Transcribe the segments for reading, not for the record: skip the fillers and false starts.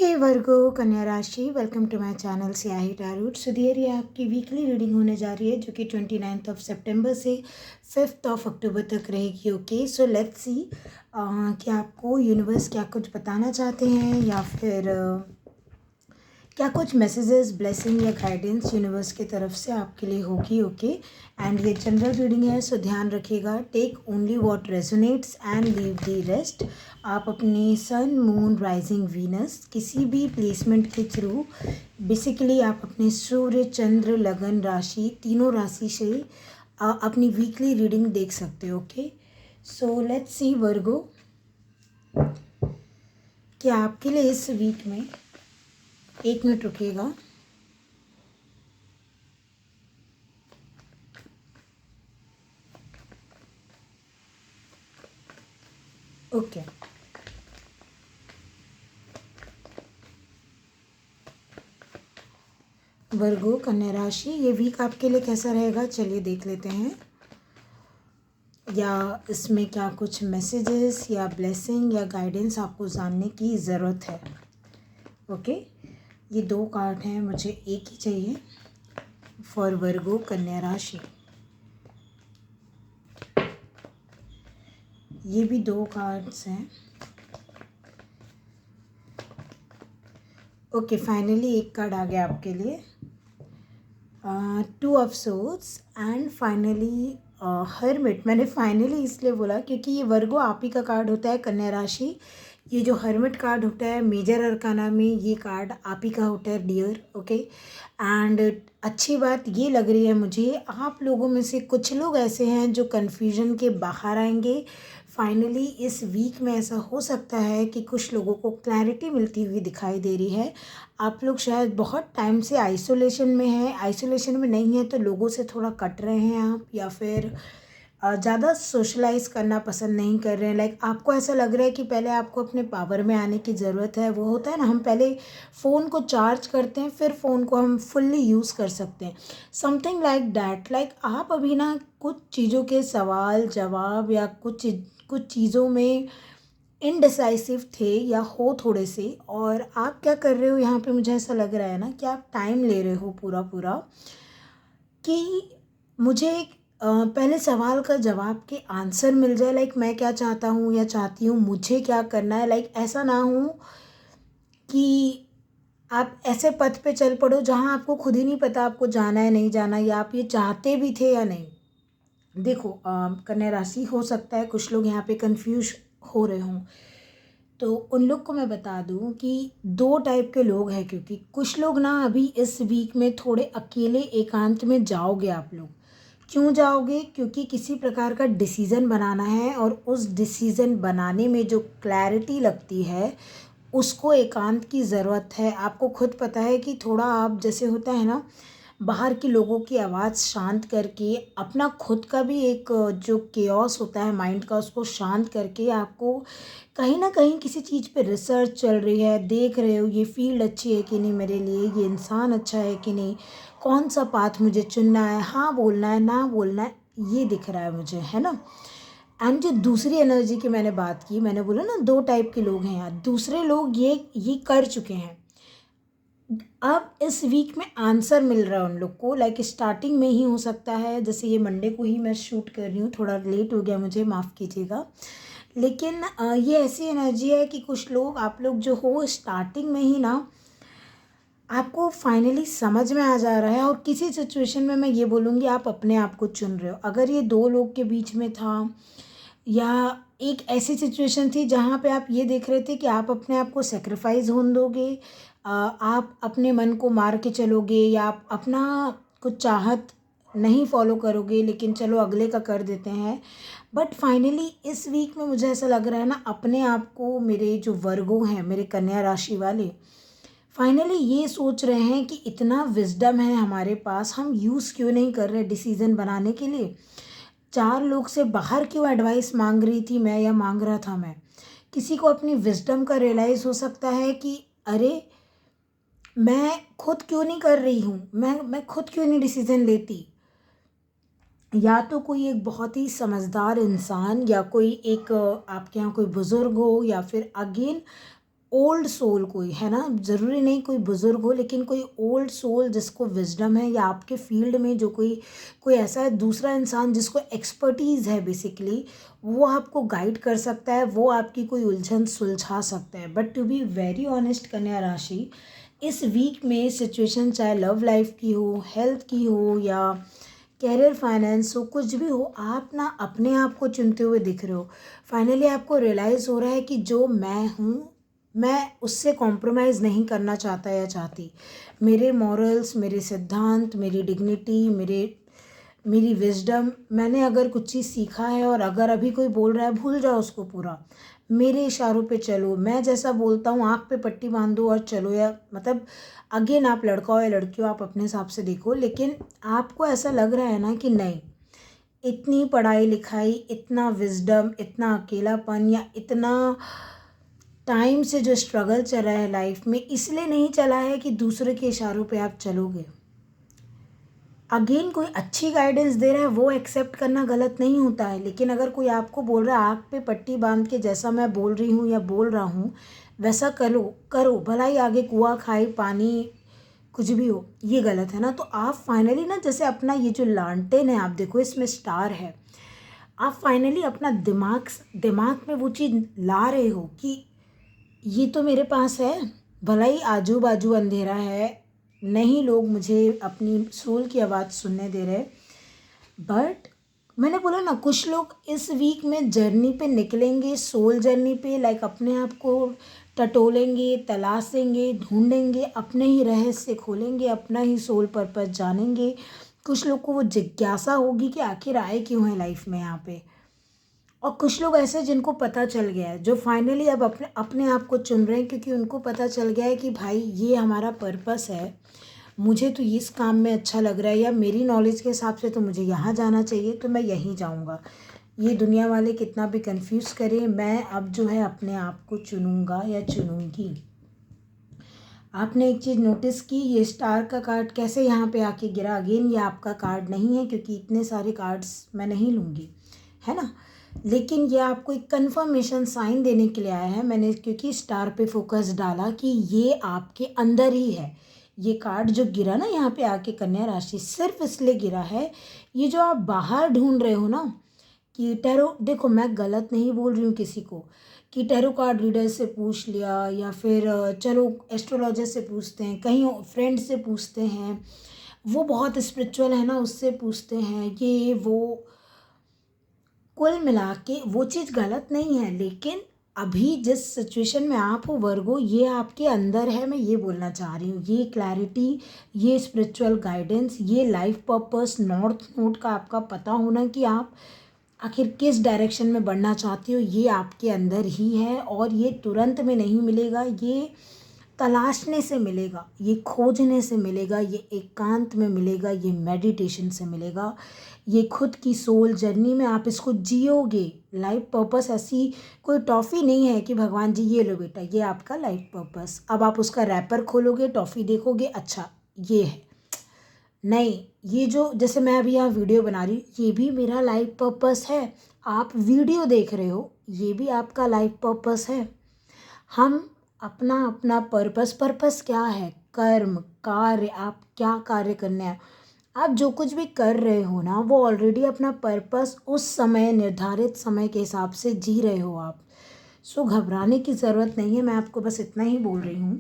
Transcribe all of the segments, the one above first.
हे Virgo कन्या राशि, welcome to my channel Siyahi tarot. Sudhir, ये आपकी वीकली रीडिंग होने जा रही है जो कि 29 सितंबर से 5 अक्टूबर तक रहेगी। ओके, सो लेट्स सी कि आपको यूनिवर्स क्या कुछ बताना चाहते हैं या फिर क्या कुछ मैसेजेस, ब्लेसिंग या गाइडेंस यूनिवर्स की तरफ से आपके लिए होगी। ओके, एंड ये जनरल रीडिंग है, सो ध्यान रखिएगा। Take only what resonates and leave the rest. आप अपनी सन, मून, राइजिंग, वीनस किसी भी प्लेसमेंट के थ्रू बेसिकली आप अपने सूर्य, चंद्र, लगन राशि, तीनों राशि से अपनी वीकली रीडिंग देख सकते हो। ओके, सो लेट्स सी वर्गो कि आपके लिए इस वीक में, 1 मिनट रुकिएगा। ओके, वर्गो कन्या राशि, ये वीक आपके लिए कैसा रहेगा चलिए देख लेते हैं। या इसमें क्या कुछ मैसेजेस या ब्लेसिंग या गाइडेंस आपको जानने की ज़रूरत है। ओके, ये 2 कार्ड हैं, मुझे एक ही चाहिए फॉर वर्गो कन्या राशि। ये भी 2 कार्ड्स हैं। ओके, फाइनली एक कार्ड आ गया आपके लिए, 2 of swords and finally hermit. मैंने फाइनली इसलिए बोला क्योंकि ये वर्गो आप ही का कार्ड होता है कन्या राशि। ये जो हर्मिट कार्ड होता है मेजर अरकाना में, ये कार्ड आप ही का होता है डियर। ओके, एंड अच्छी बात ये लग रही है मुझे, आप लोगों में से कुछ लोग ऐसे हैं जो कन्फ्यूजन के बाहर आएंगे। फाइनली इस वीक में ऐसा हो सकता है कि कुछ लोगों को क्लैरिटी मिलती हुई दिखाई दे रही है। आप लोग शायद बहुत टाइम से आइसोलेशन में हैं, आइसोलेशन में नहीं है तो लोगों से थोड़ा कट रहे हैं आप, या फिर ज़्यादा सोशलाइज करना पसंद नहीं कर रहे हैं। लाइक आपको ऐसा लग रहा है कि पहले आपको अपने पावर में आने की ज़रूरत है। वो होता है ना, हम पहले फ़ोन को चार्ज करते हैं फिर फ़ोन को हम फुल्ली यूज़ कर सकते हैं, समथिंग लाइक डैट। लाइक आप अभी ना कुछ चीज़ों के सवाल जवाब या कुछ चीज़ों में इनडिसाइसिव थे या हो थोड़े से, और आप क्या कर रहे हो यहाँ पे, मुझे ऐसा लग रहा है ना कि आप टाइम ले रहे हो पूरा पूरा कि मुझे एक पहले सवाल का जवाब के आंसर मिल जाए। लाइक मैं क्या चाहता हूँ या चाहती हूँ, मुझे क्या करना है। लाइक ऐसा ना हो कि आप ऐसे पथ पे चल पड़ो जहाँ आपको खुद ही नहीं पता आपको जाना है नहीं जाना, या आप ये चाहते भी थे या नहीं। देखो कन्या राशि, हो सकता है कुछ लोग यहाँ पे कंफ्यूज हो रहे हों, तो उन लोग को मैं बता दूं कि 2 टाइप के लोग हैं। क्योंकि कुछ लोग ना अभी इस वीक में थोड़े अकेले एकांत में जाओगे आप लोग। क्यों जाओगे? क्योंकि किसी प्रकार का डिसीज़न बनाना है, और उस डिसीज़न बनाने में जो क्लैरिटी लगती है उसको एकांत की ज़रूरत है। आपको खुद पता है कि थोड़ा आप, जैसे होता है ना, बाहर के लोगों की आवाज़ शांत करके अपना खुद का भी एक जो केओस होता है माइंड का, उसको शांत करके आपको कहीं ना कहीं किसी चीज़ पे रिसर्च चल रही है, देख रहे हो ये फील्ड अच्छी है कि नहीं मेरे लिए, ये इंसान अच्छा है कि नहीं, कौन सा पाथ मुझे चुनना है, हाँ बोलना है ना बोलना है, ये दिख रहा है मुझे, है ना। एंड जो दूसरी एनर्जी की मैंने बात की, मैंने बोला ना 2 टाइप के लोग हैं यार। दूसरे लोग ये कर चुके हैं, अब इस वीक में आंसर मिल रहा है उन लोग को। लाइक स्टार्टिंग में ही हो सकता है, जैसे ये मंडे को ही मैं शूट कर रही हूँ, थोड़ा लेट हो गया मुझे, माफ़ कीजिएगा। लेकिन ये ऐसी एनर्जी है कि कुछ लोग, आप लोग जो हो, स्टार्टिंग में ही ना आपको फाइनली समझ में आ जा रहा है। और किसी सिचुएशन में मैं ये बोलूँगी आप अपने आप को चुन रहे हो। अगर ये 2 लोग के बीच में था, या एक ऐसी सिचुएशन थी जहाँ पे आप ये देख रहे थे कि आप अपने आप को सेक्रीफाइस होने दोगे, आप अपने मन को मार के चलोगे, या आप अपना कुछ चाहत नहीं फॉलो करोगे, लेकिन चलो अगले का कर देते हैं। बट फाइनली इस वीक में मुझे ऐसा लग रहा है ना, अपने आप को, मेरे जो वर्गो हैं, मेरे कन्या राशि वाले, फाइनली ये सोच रहे हैं कि इतना विजडम है हमारे पास, हम यूज़ क्यों नहीं कर रहे डिसीज़न बनाने के लिए। 4 लोग से बाहर क्यों एडवाइस मांग रही थी मैं, या मांग रहा था मैं। किसी को अपनी विजडम का रियलाइज़ हो सकता है कि अरे मैं खुद क्यों नहीं कर रही हूँ, मैं खुद क्यों नहीं डिसीज़न लेती। या तो कोई एक बहुत ही समझदार इंसान, या कोई एक आपके यहाँ कोई बुज़ुर्ग हो, या फिर अगेन ओल्ड सोल कोई है ना, ज़रूरी नहीं कोई बुज़ुर्ग हो, लेकिन कोई ओल्ड सोल जिसको विजडम है, या आपके फील्ड में जो कोई कोई ऐसा है दूसरा इंसान जिसको एक्सपर्टीज़ है बेसिकली, वो आपको गाइड कर सकता है, वो आपकी कोई उलझन सुलझा सकता है। But to be very honest Kanya राशि, इस वीक में सिचुएशन चाहे लव लाइफ की हो, हेल्थ की हो, या कैरियर फाइनेंस हो, कुछ भी हो, आप ना अपने आप को चुनते हुए दिख रहे हो। फाइनली आपको रियलाइज़ हो रहा है कि जो मैं हूँ, मैं उससे कॉम्प्रोमाइज़ नहीं करना चाहता या चाहती। मेरे मॉरल्स, मेरे सिद्धांत, मेरी डिग्निटी, मेरी विजडम, मैंने अगर कुछ चीज़ सीखा है, और अगर अभी कोई बोल रहा है भूल जाओ उसको पूरा, मेरे इशारों पे चलो, मैं जैसा बोलता हूँ आँख पे पट्टी बांध दो और चलो, या मतलब अगेन आप लड़का हो या लड़की हो, आप अपने हिसाब से देखो, लेकिन आपको ऐसा लग रहा है ना कि नहीं, इतनी पढ़ाई लिखाई, इतना विजडम, इतना अकेलापन, या इतना टाइम से जो स्ट्रगल चला है लाइफ में, इसलिए नहीं चला है कि दूसरे के इशारों पे आप चलोगे। अगेन कोई अच्छी गाइडेंस दे रहा है वो एक्सेप्ट करना गलत नहीं होता है, लेकिन अगर कोई आपको बोल रहा है आँख पे पट्टी बांध के जैसा मैं बोल रही हूँ या बोल रहा हूँ वैसा करो करो, भला ही आगे कुआं खाई पानी कुछ भी हो, ये गलत है ना। तो आप फाइनली ना, जैसे अपना ये जो लांटेन है, आप देखो इसमें स्टार है, आप फाइनली अपना दिमाग दिमाग में वो चीज़ ला रहे हो कि ये तो मेरे पास है, भला ही आजू बाजू अंधेरा है, नहीं लोग मुझे अपनी सोल की आवाज़ सुनने दे रहे, बट मैंने बोला ना कुछ लोग इस वीक में जर्नी पे निकलेंगे, सोल जर्नी पे, लाइक अपने आप को टटोलेंगे, तलाशेंगे, ढूंढेंगे, अपने ही रहस्य खोलेंगे, अपना ही सोल पर्पस जानेंगे। कुछ लोग को वो जिज्ञासा होगी कि आखिर आए क्यों है लाइफ में यहाँ पे, और कुछ लोग ऐसे जिनको पता चल गया है, जो फाइनली अब अपने अपने आप को चुन रहे हैं, क्योंकि उनको पता चल गया है कि भाई ये हमारा पर्पस है, मुझे तो इस काम में अच्छा लग रहा है, या मेरी नॉलेज के हिसाब से तो मुझे यहाँ जाना चाहिए, तो मैं यहीं जाऊँगा। ये दुनिया वाले कितना भी कंफ्यूज करें, मैं अब जो है अपने आप को चुनूँगा या चुनूँगी। आपने एक चीज़ नोटिस की, ये स्टार का कार्ड कैसे यहाँ पे आके गिरा। अगेन ये आपका कार्ड नहीं है, क्योंकि इतने सारे कार्ड्स मैं नहीं लूँगी, है ना, लेकिन ये आपको एक कंफर्मेशन साइन देने के लिए आया है। मैंने क्योंकि स्टार पे फोकस डाला कि ये आपके अंदर ही है। ये कार्ड जो गिरा ना यहाँ पे आके कन्या राशि, सिर्फ इसलिए गिरा है, ये जो आप बाहर ढूंढ रहे हो ना, कि टैरो, देखो मैं गलत नहीं बोल रही हूँ किसी को, कि टैरो कार्ड रीडर से पूछ लिया, या फिर चलो एस्ट्रोलॉजर से पूछते हैं, कहीं फ्रेंड से पूछते हैं, वो बहुत स्पिरिचुअल है ना उससे पूछते हैं, ये वो, कुल मिला के वो चीज़ गलत नहीं है, लेकिन अभी जिस सिचुएशन में आप हो वर्गो, ये आपके अंदर है, मैं ये बोलना चाह रही हूँ। ये क्लैरिटी, ये स्पिरिचुअल गाइडेंस, ये लाइफ पर्पस, नॉर्थ नोड का आपका पता होना कि आप आखिर किस डायरेक्शन में बढ़ना चाहती हो, ये आपके अंदर ही है, और ये तुरंत में नहीं मिलेगा, ये तलाशने से मिलेगा, ये खोजने से मिलेगा, ये एकांत में मिलेगा, ये मेडिटेशन से मिलेगा, ये खुद की सोल जर्नी में आप इसको जियोगे। लाइफ पर्पस ऐसी कोई टॉफ़ी नहीं है कि भगवान जी ये लो बेटा ये आपका लाइफ पर्पस, अब आप उसका रैपर खोलोगे, टॉफ़ी देखोगे, अच्छा ये है, नहीं, ये जो जैसे मैं अभी यहाँ वीडियो बना रही हूँ, ये भी मेरा लाइफ पर्पस है। आप वीडियो देख रहे हो, ये भी आपका लाइफ पर्पस है। हम अपना अपना पर्पस क्या है, कर्म कार्य, आप क्या कार्य करने हैं, आप जो कुछ भी कर रहे हो ना, वो ऑलरेडी अपना पर्पस उस समय निर्धारित समय के हिसाब से जी रहे हो आप। सो घबराने की ज़रूरत नहीं है। मैं आपको बस इतना ही बोल रही हूँ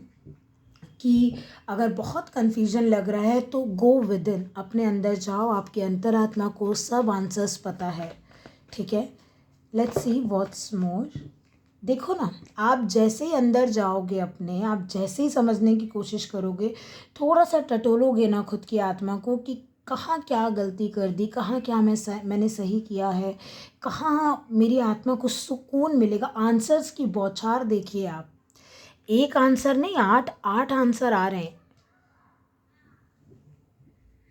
कि अगर बहुत कन्फ्यूजन लग रहा है तो गो विद इन, अपने अंदर जाओ, आपके अंतरात्मा को सब आंसर्स पता है, ठीक है। Let's see what's more. देखो ना, आप जैसे ही अंदर जाओगे अपने, आप जैसे ही समझने की कोशिश करोगे, थोड़ा सा टटोलोगे ना खुद की आत्मा को कि कहाँ क्या गलती कर दी, कहाँ क्या मैंने सही किया है, कहाँ मेरी आत्मा को सुकून मिलेगा। आंसर्स की बौछार देखिए आप, एक आंसर नहीं, 8 आंसर आ रहे हैं,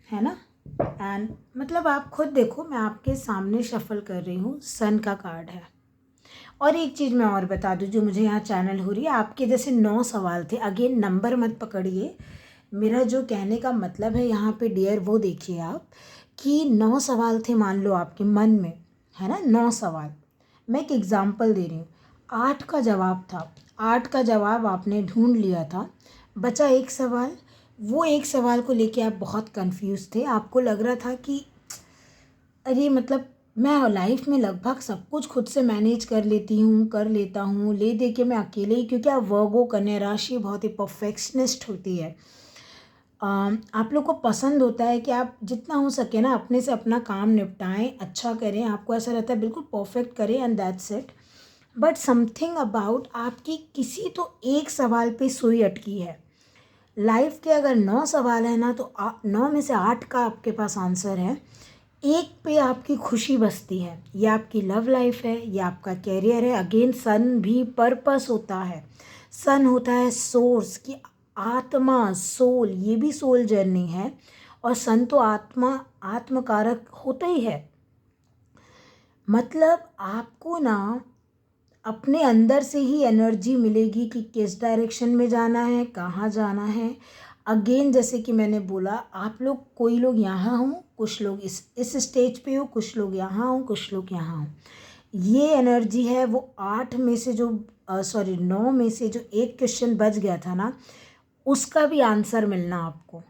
है ना। एंड मतलब आप खुद देखो, मैं आपके सामने शफल कर रही हूँ, सन का कार्ड है। और एक चीज़ मैं और बता दूँ जो मुझे यहाँ चैनल हो रही है, आपके जैसे 9 सवाल थे। अगेन नंबर मत पकड़िए, मेरा जो कहने का मतलब है यहाँ पे डियर, वो देखिए आप कि 9 सवाल थे मान लो आपके मन में, है ना, 9 सवाल। मैं एक एग्ज़ाम्पल दे रही हूँ, 8 का जवाब था। 8 का जवाब आपने ढूंढ लिया था, बचा एक सवाल। वो एक सवाल को लेके आप बहुत कंफ्यूज थे, आपको लग रहा था कि अरे मतलब मैं लाइफ में लगभग सब कुछ खुद से मैनेज कर लेती हूँ, कर लेता हूँ, ले दे के मैं अकेले ही, क्योंकि आप वर्गो कन्या राशि बहुत ही परफेक्शनिस्ट होती है। आप लोग को पसंद होता है कि आप जितना हो सके ना अपने से अपना काम निपटाएं, अच्छा करें, आपको ऐसा रहता है बिल्कुल परफेक्ट करें and that's it. But something about आपकी किसी तो एक सवाल पे सुई अटकी है। लाइफ के अगर 9 सवाल है ना, तो 9 में से 8 का आपके पास आंसर है, एक पे आपकी खुशी बसती है। ये आपकी लव लाइफ है, ये आपका कैरियर है। अगेन सन भी पर्पस होता है, सन होता है सोर्स की आत्मा, सोल, ये भी सोल जर्नी है। और सन तो आत्मा, आत्मकारक होता ही है। मतलब आपको ना अपने अंदर से ही एनर्जी मिलेगी कि किस डायरेक्शन में जाना है, कहाँ जाना है। अगेन जैसे कि मैंने बोला, आप लोग, कोई लोग यहाँ हों, कुछ लोग इस स्टेज पे हो, कुछ लोग यहाँ हों, कुछ लोग यहाँ हों। ये एनर्जी है वो 8 में से जो 9 में से जो एक क्वेश्चन बच गया था ना, उसका भी आंसर मिलना आपको।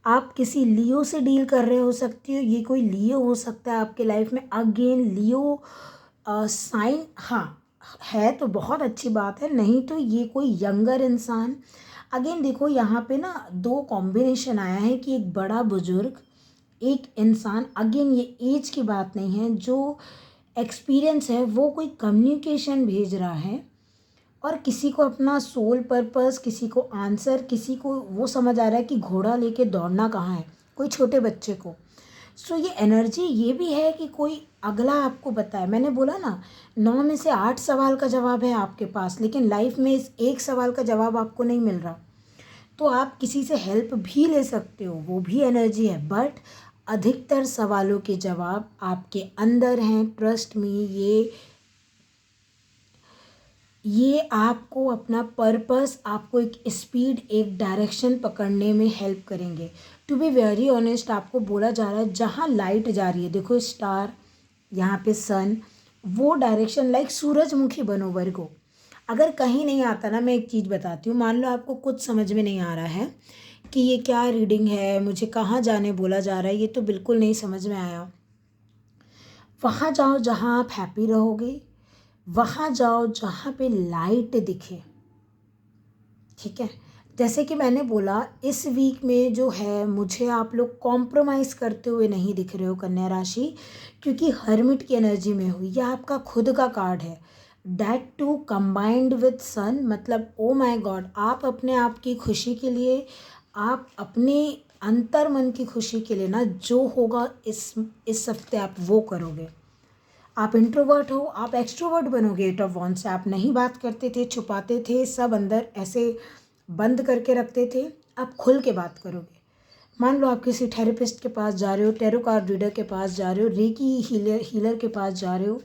आप किसी लियो से डील कर रहे हो सकती हो, ये कोई लियो हो सकता है आपके लाइफ में। अगेन लियो साइन, हाँ है तो बहुत अच्छी बात है, नहीं तो ये कोई यंगर इंसान। अगेन देखो यहाँ पे ना 2 कॉम्बिनेशन आया है कि एक बड़ा बुजुर्ग, एक इंसान। अगेन ये एज की बात नहीं है, जो एक्सपीरियंस है वो कोई कम्युनिकेशन भेज रहा है, और किसी को अपना सोल पर्पस, किसी को आंसर, किसी को वो समझ आ रहा है कि घोड़ा लेके दौड़ना कहाँ है, कोई छोटे बच्चे को। सो ये एनर्जी ये भी है कि कोई अगला आपको बताए। मैंने बोला ना 9 में से 8 सवाल का जवाब है आपके पास, लेकिन लाइफ में इस एक सवाल का जवाब आपको नहीं मिल रहा, तो आप किसी से हेल्प भी ले सकते हो, वो भी एनर्जी है। बट अधिकतर सवालों के जवाब आपके अंदर हैं, ट्रस्ट मी। ये आपको अपना पर्पस, आपको एक स्पीड, एक डायरेक्शन पकड़ने में हेल्प करेंगे। टू बी वेरी ऑनेस्ट, आपको बोला जा रहा है जहाँ लाइट जा रही है, देखो स्टार, यहाँ पे सन, वो डायरेक्शन लाइक सूरजमुखी बनो वर्गो। अगर कहीं नहीं आता ना, मैं एक चीज़ बताती हूँ, मान लो आपको कुछ समझ में नहीं आ रहा है कि ये क्या रीडिंग है, मुझे कहाँ जाने बोला जा रहा है, ये तो बिल्कुल नहीं समझ में आया। वहाँ जाओ जहाँ आप हैप्पी रहोगे, वहाँ जाओ जहाँ पे लाइट दिखे, ठीक है। जैसे कि मैंने बोला, इस वीक में जो है मुझे आप लोग कॉम्प्रोमाइज़ करते हुए नहीं दिख रहे हो कन्या राशि, क्योंकि हर्मिट की एनर्जी में हुई। यह आपका खुद का कार्ड है, दैट टू कंबाइंड विद सन। मतलब ओ माय गॉड, आप अपने आप की खुशी के लिए, आप अपने अंतर मन की खुशी के लिए ना, जो होगा इस हफ्ते आप वो करोगे। आप इंट्रोवर्ट हो, आप एक्सट्रोवर्ट बनोगे। 8 ऑफ वॉन्ड्स से आप नहीं बात करते थे, छुपाते थे, सब अंदर ऐसे बंद करके रखते थे, आप खुल के बात करोगे। मान लो आप किसी थेरेपिस्ट के पास जा रहे हो, टैरो कार्ड रीडर के पास जा रहे हो, रेकी हीलर के पास जा रहे हो,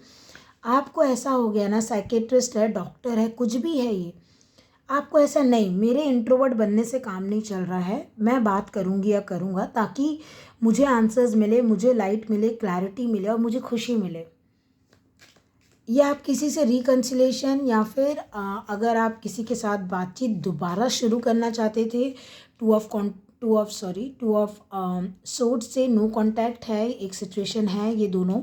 आपको ऐसा हो गया ना, साइकेट्रिस्ट है, डॉक्टर है, कुछ भी है ये, आपको ऐसा नहीं, मेरे इंट्रोवर्ट बनने से काम नहीं चल रहा है, मैं बात करूँगी या करूँगा ताकि मुझे आंसर्स मिले, मुझे लाइट मिले, क्लैरिटी मिले और मुझे खुशी मिले। या आप किसी से रिकन्सिलेशन, या फिर अगर आप किसी के साथ बातचीत दोबारा शुरू करना चाहते थे, टू ऑफ सोर्ड से नो कांटेक्ट है, एक सिचुएशन है ये दोनों।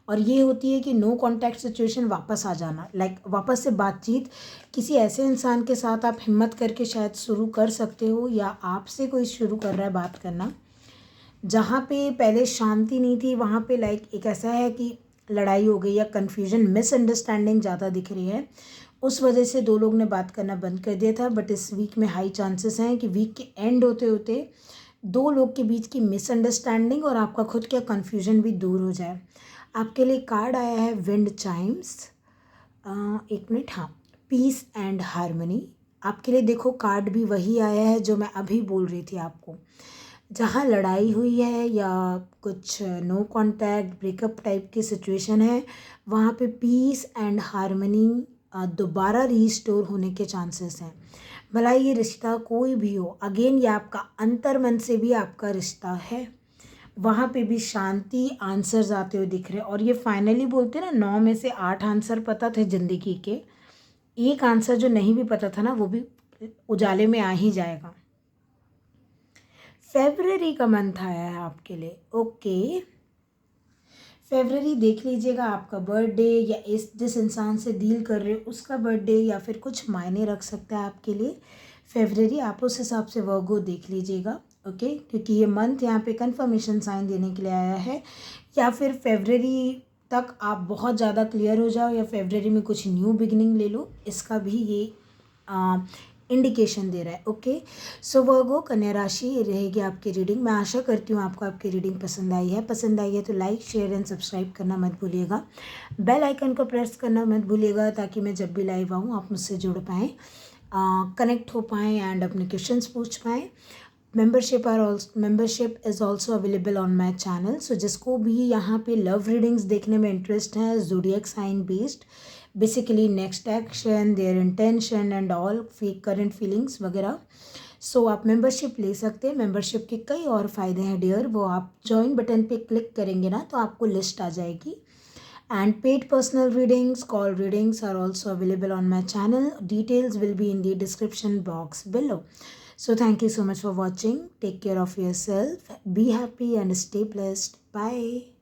और ये होती है कि नो कांटेक्ट सिचुएशन, वापस आ जाना, लाइक वापस से बातचीत किसी ऐसे इंसान के साथ आप हिम्मत करके शायद शुरू कर सकते हो, या आपसे कोई शुरू कर रहा है बात करना। जहाँ पे पहले शांति नहीं थी, वहाँ पे लाइक एक ऐसा है कि लड़ाई हो गई, या कन्फ्यूजन, मिसअंडरस्टैंडिंग ज़्यादा दिख रही है, उस वजह से 2 लोग ने बात करना बंद कर दिया था। बट इस वीक में हाई चांसेस हैं कि वीक के एंड होते होते 2 लोग के बीच की मिसअंडरस्टैंडिंग और आपका खुद का कन्फ्यूजन भी दूर हो जाए। आपके लिए कार्ड आया है विंड चाइम्स। एक मिनट, हाँ, पीस एंड हारमनी। आपके लिए देखो कार्ड भी वही आया है जो मैं अभी बोल रही थी आपको। जहाँ लड़ाई हुई है या कुछ नो कांटेक्ट, ब्रेकअप टाइप की सिचुएशन है, वहाँ पे पीस एंड हारमनी दोबारा रीस्टोर होने के चांसेस हैं। भला ये रिश्ता कोई भी हो, अगेन ये आपका अंतर मन से भी आपका रिश्ता है, वहाँ पे भी शांति, आंसर्स आते हुए दिख रहे हैं। और ये फाइनली बोलते हैं ना, 9 में से 8 आंसर पता थे ज़िंदगी के, एक आंसर जो नहीं भी पता था ना वो भी उजाले में आ ही जाएगा। फेब्रुअरी का मंथ आया है आपके लिए। ओके, फेब्रुअरी देख लीजिएगा, आपका बर्थडे या जिस इंसान से डील कर रहे हो उसका बर्थडे या फिर कुछ मायने रख सकता है आपके लिए फेब्रुअरी। आप उस हिसाब से वर्गो देख लीजिएगा। ओके, क्योंकि ये मंथ यहाँ पे कंफर्मेशन साइन देने के लिए आया है, या फिर फेब्रुअरी तक आप बहुत ज़्यादा क्लियर हो जाओ या फेब्रुअरी में कुछ न्यू बिगिनिंग ले लो, इसका भी ये इंडिकेशन दे रहा है। ओके, सो वर्गो कन्या राशि ये रहेगी आपकी रीडिंग। मैं आशा करती हूँ आपको आपकी रीडिंग पसंद आई है। पसंद आई है तो लाइक शेयर एंड सब्सक्राइब करना मत भूलिएगा। बेल आइकन को प्रेस करना मत भूलिएगा ताकि मैं जब भी लाइव आऊँ आप मुझसे जुड़ पाएँ, कनेक्ट हो पाएँ एंड अपने क्वेश्चंस पूछ पाएँ। Membership is also available on my channel. So जिसको भी यहाँ पे लव रीडिंग्स देखने में इंटरेस्ट है, zodiac sign based, basically next action, their intention and all current feelings वगैरह, सो आप मेंबरशिप ले सकते हैं। मेंबरशिप के कई और फ़ायदे हैं डियर, वो आप ज्वाइन बटन पे क्लिक करेंगे ना तो आपको लिस्ट आ जाएगी। And paid personal readings, call readings are also available on my channel. Details will be in the description box below. So thank you so much for watching. Take care of yourself. Be happy and stay blessed. Bye.